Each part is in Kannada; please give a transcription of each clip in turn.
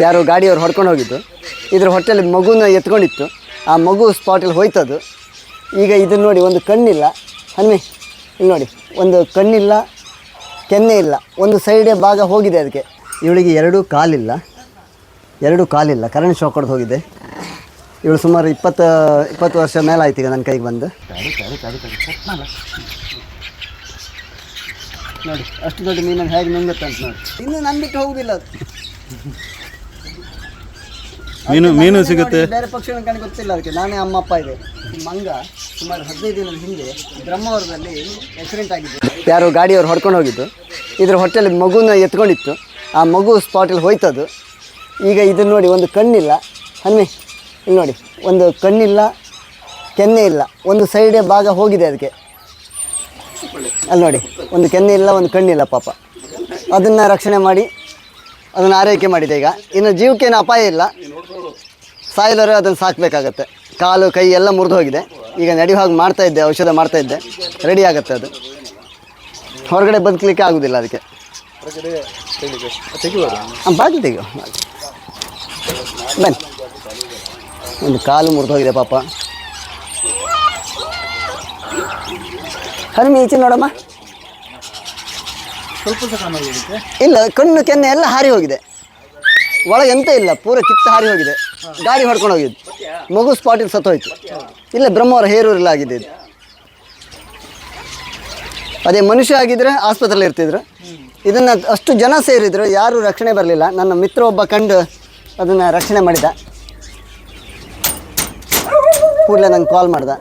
ಯಾರೋ ಗಾಡಿಯವ್ರು ಹೊಡ್ಕೊಂಡು ಹೋಗಿದ್ದು. ಇದ್ರ ಹೊಟ್ಟೆಲಿ ಮಗುನ ಎತ್ಕೊಂಡಿತ್ತು. ಆ ಮಗು ಸ್ಪಾಟಲ್ಲಿ ಹೋಯ್ತದು. ಈಗ ಇದನ್ನು ನೋಡಿ, ಒಂದು ಕಣ್ಣಿಲ್ಲ ಹನ್ಮಿ, ಇಲ್ಲಿ ನೋಡಿ, ಒಂದು ಕಣ್ಣಿಲ್ಲ, ಕೆನ್ನೆ ಇಲ್ಲ, ಒಂದು ಸೈಡೇ ಭಾಗ ಹೋಗಿದೆ ಅದಕ್ಕೆ. ಇವಳಿಗೆ ಎರಡೂ ಕಾಲಿಲ್ಲ, ಕರೆಂಟ್ ಶಾಕ್ ಹೊಡೆದು ಹೋಗಿದೆ. ಇವಳು ಸುಮಾರು 20 ವರ್ಷ ಮೇಲೆ ಆಯ್ತು ಈಗ ನನ್ನ ಕೈಗೆ ಬಂದು. ನೋಡಿ ಅಷ್ಟು ದೊಡ್ಡ ಮೀನನ್ನು ಹೇಗೆ ನುಂಗುತ್ತೆ ಅಂತ ನೋಡಿ. ಇನ್ನು ನನ್ನ ಬಿಟ್ಟು ಹೋಗುದಿಲ್ಲ ಅದು. ಮೀನು ಸಿಗುತ್ತೆ. ಬೇರೆ ಪಕ್ಷಿಗಳ ಕಣ್ ಗೊತ್ತಿಲ್ಲ ಅದಕ್ಕೆ. ನಾನೇ ಅಮ್ಮಪ್ಪ ಇದೆ. ಮಂಗ ಸುಮಾರು 15 ದಿನದ ಹಿಂದೆ ಬ್ರಹ್ಮಾವರದಲ್ಲಿ ಆಕ್ಸಿಡೆಂಟ್ ಆಗಿದೆ. ಯಾರೋ ಗಾಡಿಯವ್ರು ಹೊಡ್ಕೊಂಡು ಹೋಗಿದ್ದು. ಇದ್ರ ಹೊಟ್ಟೆಲಿ ಮಗುನ ಎತ್ಕೊಂಡಿತ್ತು. ಆ ಮಗು ಸ್ಪಾಟಲ್ಲಿ ಹೋಯ್ತದು. ಈಗ ಇದನ್ನು ನೋಡಿ, ಒಂದು ಕಣ್ಣಿಲ್ಲ ಹನ್ಮಿ, ಇಲ್ಲಿ ನೋಡಿ, ಒಂದು ಕಣ್ಣಿಲ್ಲ, ಕೆನ್ನೆ ಇಲ್ಲ, ಒಂದು ಸೈಡೇ ಭಾಗ ಹೋಗಿದೆ ಅದಕ್ಕೆ. ಅಲ್ಲಿ ನೋಡಿ, ಒಂದು ಕೆನ್ನೆ ಇಲ್ಲ, ಒಂದು ಕಣ್ಣಿಲ್ಲ ಪಾಪ. ಅದನ್ನು ರಕ್ಷಣೆ ಮಾಡಿ ಅದನ್ನು ಆರೈಕೆ ಮಾಡಿದೆ. ಈಗ ಇನ್ನು ಜೀವಕ್ಕೇನು ಅಪಾಯ ಇಲ್ಲ, ಸಾಯಿಲವರೆ ಅದನ್ನು ಸಾಕಬೇಕಾಗತ್ತೆ. ಕಾಲು ಕೈ ಎಲ್ಲ ಮುರಿದು ಹೋಗಿದೆ. ಈಗ ನಡೆಯೋ ಹಾಗೆ ಮಾಡ್ತಾಯಿದ್ದೆ, ಔಷಧ ಮಾಡ್ತಾಯಿದ್ದೆ, ರೆಡಿ ಆಗುತ್ತೆ ಅದು. ಹೊರಗಡೆ ಬದುಕಲಿಕ್ಕೆ ಆಗೋದಿಲ್ಲ ಅದಕ್ಕೆ. ಬಾಗಿ ತೆಗಿಯೋ, ಬನ್ನಿ. ಒಂದು ಕಾಲು ಮುರಿದು ಹೋಗಿದೆ ಪಾಪ. ಹರಿಮಿ ಈಚೆ ನೋಡಮ್ಮ. ಇಲ್ಲ, ಕಣ್ಣು ಕೆನ್ನೆ ಎಲ್ಲ ಹಾರಿ ಹೋಗಿದೆ. ಒಳಗೆ ಎಂತ ಇಲ್ಲ, ಪೂರ ಕಿತ್ತು ಹಾರಿ ಹೋಗಿದೆ. ಗಾಡಿ ಹೊಡ್ಕೊಂಡು ಹೋಗಿದ್ದು. ಮಗು ಸ್ಪಾಟಿಗೆ ಸತ್ತೋಯ್ತು. ಇಲ್ಲ, ಬ್ರಹ್ಮವರ ಹೇರೂರೆಲ್ಲ ಆಗಿದೆ ಇದು. ಅದೇ ಮನುಷ್ಯ ಆಗಿದ್ರೆ ಆಸ್ಪತ್ರೆಯಲ್ಲಿ ಇರ್ತಿದ್ರು. ಇದನ್ನು ಅಷ್ಟು ಜನ ಸೇರಿದ್ರು, ಯಾರೂ ರಕ್ಷಣೆ ಬರಲಿಲ್ಲ. ನನ್ನ ಮಿತ್ರ ಒಬ್ಬ ಕಂಡು ಅದನ್ನು ರಕ್ಷಣೆ ಮಾಡಿದ. ಕೂಡಲೇ ನಂಗೆ ಕಾಲ್ ಮಾಡ್ದ.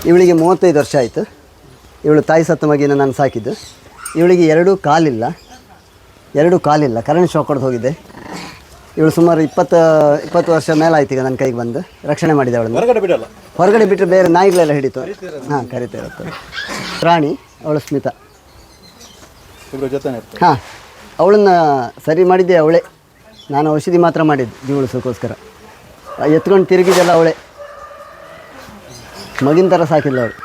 ಇವಳಿಗೆ 35 ವರ್ಷ ಆಯಿತು. ಇವಳು ತಾಯಿ ಸತ್ತ ಮಗಿನ ನಾನು ಸಾಕಿದ್ದು. ಇವಳಿಗೆ ಎರಡೂ ಕಾಲಿಲ್ಲ, ಕರೆಂಟ್ ಶಾಕ್ ಹೊಡೆದು ಹೋಗಿದೆ. ಇವಳು ಸುಮಾರು 20 ವರ್ಷ ಮೇಲೆ ಆಯ್ತು ಈಗ ನನ್ನ ಕೈಗೆ ಬಂದು. ರಕ್ಷಣೆ ಮಾಡಿದೆ ಅವಳನ್ನು. ಹೊರಗಡೆ ಬಿಟ್ಟರೆ ಬೇರೆ ನಾಯಿಗಳೆಲ್ಲ ಹಿಡಿತು. ಹಾಂ, ಕರಿತಾ ಇರುತ್ತೆ. ಪ್ರಾಣಿ ಅವಳು ಸ್ಮಿತಾ. ಹಾಂ, ಅವಳನ್ನು ಸರಿ ಮಾಡಿದ್ದೆ ಅವಳೇ. ನಾನು ಔಷಧಿ ಮಾತ್ರ ಮಾಡಿದ್ದು ಜೀವಳಿಸೋಕ್ಕೋಸ್ಕರ. ಎತ್ಕೊಂಡು ತಿರುಗಿದೆಲ್ಲ ಅವಳೇ. ಮಗಿನ ಥರ ಸಾಕಿಲ್ಲ ಅವಳು.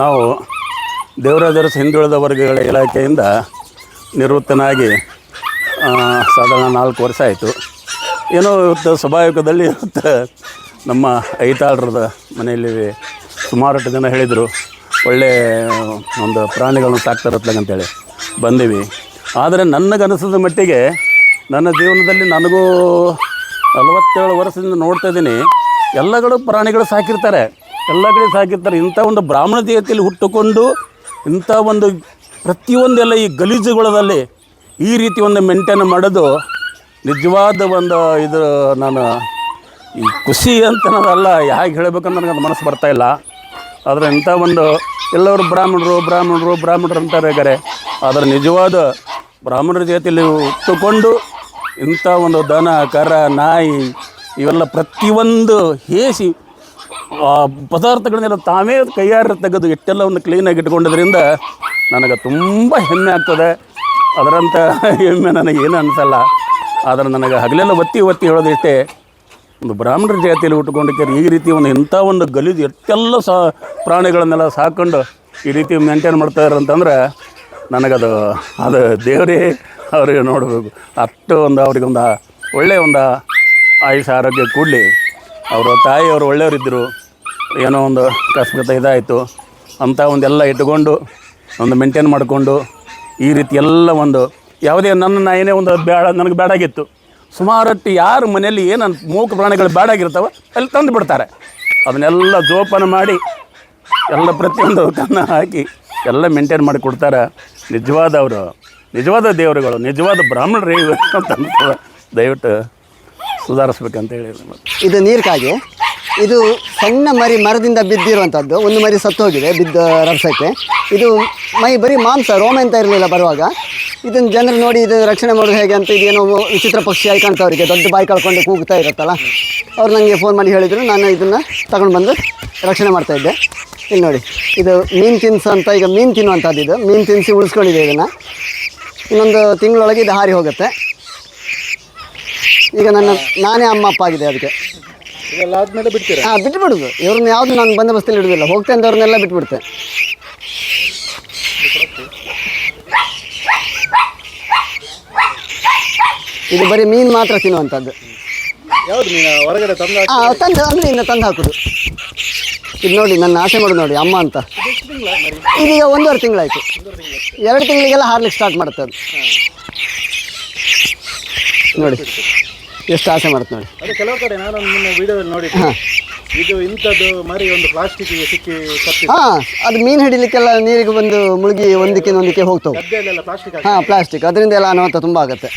ನಾವು ದೇವರಾಜರ ಹಿಂದುಳಿದ ವರ್ಗಗಳ ಇಲಾಖೆಯಿಂದ ನಿವೃತ್ತನಾಗಿ ಸಾಧಾರಣ 4 ವರ್ಷ ಆಯಿತು. ಏನೋ ಇವತ್ತು ಸ್ವಾಭಾವಿಕದಲ್ಲಿ ಇವತ್ತು ನಮ್ಮ ಐತಾಳರದ ಮನೆಯಲ್ಲಿ ಸುಮಾರು ಜನ ಹೇಳಿದರು, ಒಳ್ಳೆಯ ಒಂದು ಪ್ರಾಣಿಗಳನ್ನು ಸಾಕ್ತಾರತ್ಲಾಗಂತೇಳಿ ಬಂದೀವಿ. ಆದರೆ ನನಗನಿಸಿದ ಮಟ್ಟಿಗೆ ನನ್ನ ಜೀವನದಲ್ಲಿ ನನಗೂ 47 ವರ್ಷದಿಂದ ನೋಡ್ತಾ ಇದ್ದೀನಿ. ಎಲ್ಲಗಳು ಪ್ರಾಣಿಗಳು ಸಾಕಿರ್ತಾರೆ, ಎಲ್ಲ ಕಡೆ ಸಾಕಿರ್ತಾರೆ. ಇಂಥ ಒಂದು ಬ್ರಾಹ್ಮಣ ಜಾತಿಯಲ್ಲಿ ಹುಟ್ಟುಕೊಂಡು ಇಂಥ ಒಂದು ಪ್ರತಿಯೊಂದೆಲ್ಲ ಈ ಗಲೀಜುಗಳಲ್ಲಿ ಈ ರೀತಿ ಒಂದು ಮೇಂಟೈನ್ ಮಾಡೋದು ನಿಜವಾದ ಒಂದು ಇದು. ನಾನು ಈ ಖುಷಿ ಅಂತ ನಾವೆಲ್ಲ ಹೇಗೆ ಹೇಳಬೇಕಂತ ನನಗೆ ಅದು ಮನಸ್ಸು ಬರ್ತಾಯಿಲ್ಲ. ಆದರೆ ಇಂಥ ಒಂದು ಎಲ್ಲವರು ಬ್ರಾಹ್ಮಣರು ಅಂತಾರೆ ಇದ್ದಾರೆ. ಆದರೆ ನಿಜವಾದ ಬ್ರಾಹ್ಮಣರ ಜಾತಿಯಲ್ಲಿ ಹುಟ್ಟುಕೊಂಡು ಇಂಥ ಒಂದು ದನ, ಕರ, ನಾಯಿ ಇವೆಲ್ಲ ಪ್ರತಿಯೊಂದು ಹೇಸಿ ಪದಾರ್ಥಗಳನ್ನೆಲ್ಲ ತಾವೇ ಕೈಯಾರ ತೆಗೆದು ಎಷ್ಟೆಲ್ಲ ಒಂದು ಕ್ಲೀನಾಗಿ ಇಟ್ಕೊಂಡಿದ್ದರಿಂದ ನನಗೆ ತುಂಬ ಹೆಮ್ಮೆ ಆಗ್ತದೆ. ಅದರಂಥ ಹೆಮ್ಮೆ ನನಗೇನು ಅನಿಸಲ್ಲ. ಆದರೆ ನನಗೆ ಹಗಲೆಲ್ಲ ಒತ್ತಿ ಹೇಳೋದು ಇಷ್ಟೇ, ಒಂದು ಬ್ರಾಹ್ಮಣರ ಜಾತಿಯಲ್ಲಿ ಹುಟ್ಟುಕೊಂಡಿದ್ದಾರೆ ಈ ರೀತಿ ಒಂದು ಇಂಥ ಒಂದು ಗಲೀಜು ಎಷ್ಟೆಲ್ಲ ಪ್ರಾಣಿಗಳನ್ನೆಲ್ಲ ಸಾಕೊಂಡು ಈ ರೀತಿ ಮೇಂಟೈನ್ ಮಾಡ್ತಾಯಿದ್ರು ಅಂತಂದ್ರೆ ನನಗದು ದೇವರೇ ಅವರಿಗೆ ನೋಡಬೇಕು. ಅಷ್ಟು ಒಂದು ಅವ್ರಿಗೊಂದು ಒಳ್ಳೆಯ ಒಂದು ಆಯುಷ ಆರೋಗ್ಯ ಕೂಡಲಿ. ಅವರು ತಾಯಿಯವರು ಒಳ್ಳೆಯವರಿದ್ದರು. ಏನೋ ಒಂದು ಕಸ್ಬಿತ ಇದಾಯಿತು ಅಂತ ಒಂದೆಲ್ಲ ಇಟ್ಟುಕೊಂಡು ಒಂದು ಮೇಂಟೈನ್ ಮಾಡಿಕೊಂಡು ಈ ರೀತಿ ಎಲ್ಲ ಒಂದು ಯಾವುದೇ ನನ್ನ ನಾಯಿನೇ ಒಂದು ನನಗೆ ಬೇಡಾಗಿತ್ತು. ಸುಮಾರಟ್ಟು ಯಾರು ಮನೆಯಲ್ಲಿ ಏನು ಮೂಕ ಪ್ರಾಣಿಗಳು ಬೇಡಾಗಿರ್ತಾವೆ ಅಲ್ಲಿ ತಂದು ಬಿಡ್ತಾರೆ. ಅದನ್ನೆಲ್ಲ ಜೋಪಾನ ಮಾಡಿ ಎಲ್ಲ ಪ್ರತಿಯೊಂದು ಕನ್ನ ಹಾಕಿ ಎಲ್ಲ ಮೇಂಟೈನ್ ಮಾಡಿ ಕೊಡ್ತಾರೆ. ನಿಜವಾದ ದೇವರುಗಳು, ನಿಜವಾದ ಬ್ರಾಹ್ಮಣರೇ ಅಂತ ದಯವಿಟ್ಟು ಸುಧಾರಿಸ್ಬೇಕಂತ ಹೇಳಿ. ಇದು ನೀರ್ಕಾಗೆ. ಇದು ಸಣ್ಣ ಮರದಿಂದ ಬಿದ್ದಿರುವಂಥದ್ದು. ಒಂದು ಮರಿ ಸತ್ತೋಗಿದೆ ಬಿದ್ದ ರಭಸಕ್ಕೆ. ಇದು ಬರೀ ಮಾಂಸ, ರೋಮ ಅಂತ ಇರಲಿಲ್ಲ ಬರುವಾಗ. ಇದನ್ನು ಜನರು ನೋಡಿ ಇದು ರಕ್ಷಣೆ ಮಾಡೋದು ಹೇಗೆ ಅಂತ, ಇದೇನೋ ವಿಚಿತ್ರ ಪಕ್ಷಿಯಾಗಿ ಕಾಣ್ತವ್ರಿಗೆ, ದೊಡ್ಡ ಬಾಯಿ ಕಳ್ಕೊಂಡು ಕೂಗ್ತಾ ಇರುತ್ತಲ್ಲ. ಅವ್ರು ನನಗೆ ಫೋನ್ ಮಾಡಿ ಹೇಳಿದರು. ನಾನು ಇದನ್ನು ತಗೊಂಡು ಬಂದು ರಕ್ಷಣೆ ಮಾಡ್ತಾಯಿದ್ದೆ. ಇಲ್ಲಿ ನೋಡಿ, ಇದು ಮೀನು ತಿನ್ಸು ಅಂತ, ಈಗ ಮೀನು ತಿನ್ನುವಂಥದ್ದು. ಇದು ಮೀನು ತಿನ್ನಿಸಿ ಉಳಿಸ್ಕೊಂಡಿದೆ. ಇದನ್ನು ಇನ್ನೊಂದು ತಿಂಗಳೊಳಗೆ ಇದು ಹಾರಿ ಹೋಗುತ್ತೆ. ಈಗ ನಾನೇ ಅಮ್ಮ ಅಪ್ಪ ಆಗಿದೆ ಅದಕ್ಕೆ. ಎಲ್ಲ ಆದ್ಮೇಲೆ ಬಿಡ್ತೀರಾ? ಹಾಂ, ಬಿಟ್ಬಿಡುದು. ಇವ್ರನ್ನ ಯಾವುದು ನಾನು ಬಂದೋಬಸ್ತಲ್ಲಿ ಇಡುವುದಿಲ್ಲ. ಹೋಗ್ತಾ ಇದ್ದವ್ರನ್ನೆಲ್ಲ ಬಿಟ್ಬಿಡ್ತೆ. ಇದು ಬರೀ ಮೀನು ಮಾತ್ರ ತಿನ್ನುವಂಥದ್ದು. ಯಾವ್ದು ಮೀನು ಹೊರಗಡೆ ತಂದು ಹಾಂ, ತಂದು ಅಂಗಡಿಯಿಂದ ತಂದು ಹಾಕೋದು. ಇದು ನೋಡಿ, ನನ್ನ ಆಸೆ ಮಾಡೋದು ನೋಡಿ, ಅಮ್ಮ ಅಂತ. ಇದೀಗ 1.5 ತಿಂಗಳಾಯಿತು. 2 ತಿಂಗಳಿಗೆಲ್ಲ ಹಾರ್ಲಿಕ್ಕೆ ಸ್ಟಾರ್ಟ್ ಮಾಡುತ್ತೆ ಅದು. ನೋಡಿ ಎಷ್ಟು ಆಸೆ ಮಾಡುತ್ತೆ ನೋಡಿ. ಅದು ಕೆಲವು ಕಡೆ ನಾನು ನಿನ್ನ ವಿಡಿಯೋದಲ್ಲಿ ನೋಡಿದ್ದೆ. ಹಾಂ, ಇದು ಇಂಥದ್ದು ಮರಿ ಒಂದು ಪ್ಲಾಸ್ಟಿಕ್ಗೆ ಸಿಕ್ಕಿ ಸತ್ತಿದೆ. ಹಾಂ, ಅದು ಮೀನು ಹಿಡಿಲಿಕ್ಕೆಲ್ಲ ನೀರಿಗೆ ಬಂದು ಮುಳುಗಿ ಒಂದಕ್ಕೆ ಹೋಗ್ತವೆ. ಗದ್ದೆಯಲ್ಲೆಲ್ಲ ಪ್ಲಾಸ್ಟಿಕ್ ಹಾಂ, ಪ್ಲಾಸ್ಟಿಕ್, ಅದರಿಂದ ಎಲ್ಲ ಅನಾಹುತ ತುಂಬ ಆಗುತ್ತೆ.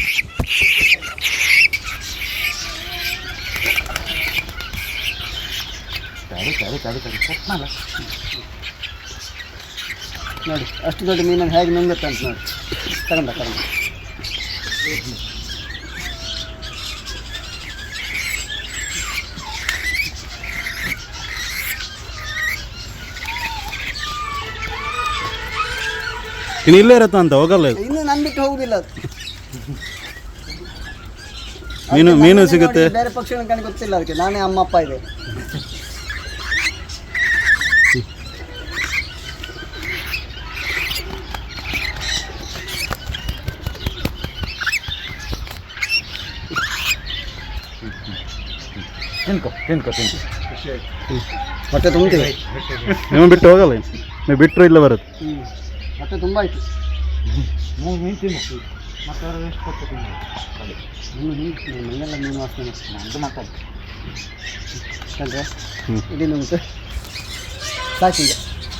ನೋಡಿ ಅಷ್ಟು ದೊಡ್ಡ ಮೀನನ್ನು ಹೇಗೆ ನುಂಗುತ್ತೆ ಅಂತ ನೋಡಿ. ತಗೊಂಡ ಇನ್ನು ಇಲ್ಲೇ ಇರತ್ತ ಅಂತ ಹೋಗಲ್ಲ ಇದು. ಇನ್ನು ನಾನು ಬಿಟ್ಟು ಹೋಗುದಿಲ್ಲ ಅದು. ಮೀನು ಸಿಗುತ್ತೆ. ಬೇರೆ ಪಕ್ಷಿಗಳ ಕಣ್ ಗೊತ್ತಿಲ್ಲ ಅದಕ್ಕೆ. ನಾನೇ ಅಮ್ಮ ಅಪ್ಪ ಇದೆ. ಹೊಟ್ಟೆ ತುಂಬಿದೆ. ನೀವು ಬಿಟ್ಟು ಹೋಗಲ್ಲ, ನೀವು ಬಿಟ್ಟರು ಇಲ್ಲ ಬರುತ್ತೆ. ಹೊಟ್ಟೆ ತುಂಬ ಆಯ್ತು. ಮನೆಯೆಲ್ಲ ಮೀನು ವಾಸನೆ ನಂದು ಮಾತಾಡಿ ಕಂಡ್ರೆ ಇಡೀ ನುಂಟು ಸಾಕಿದೆ.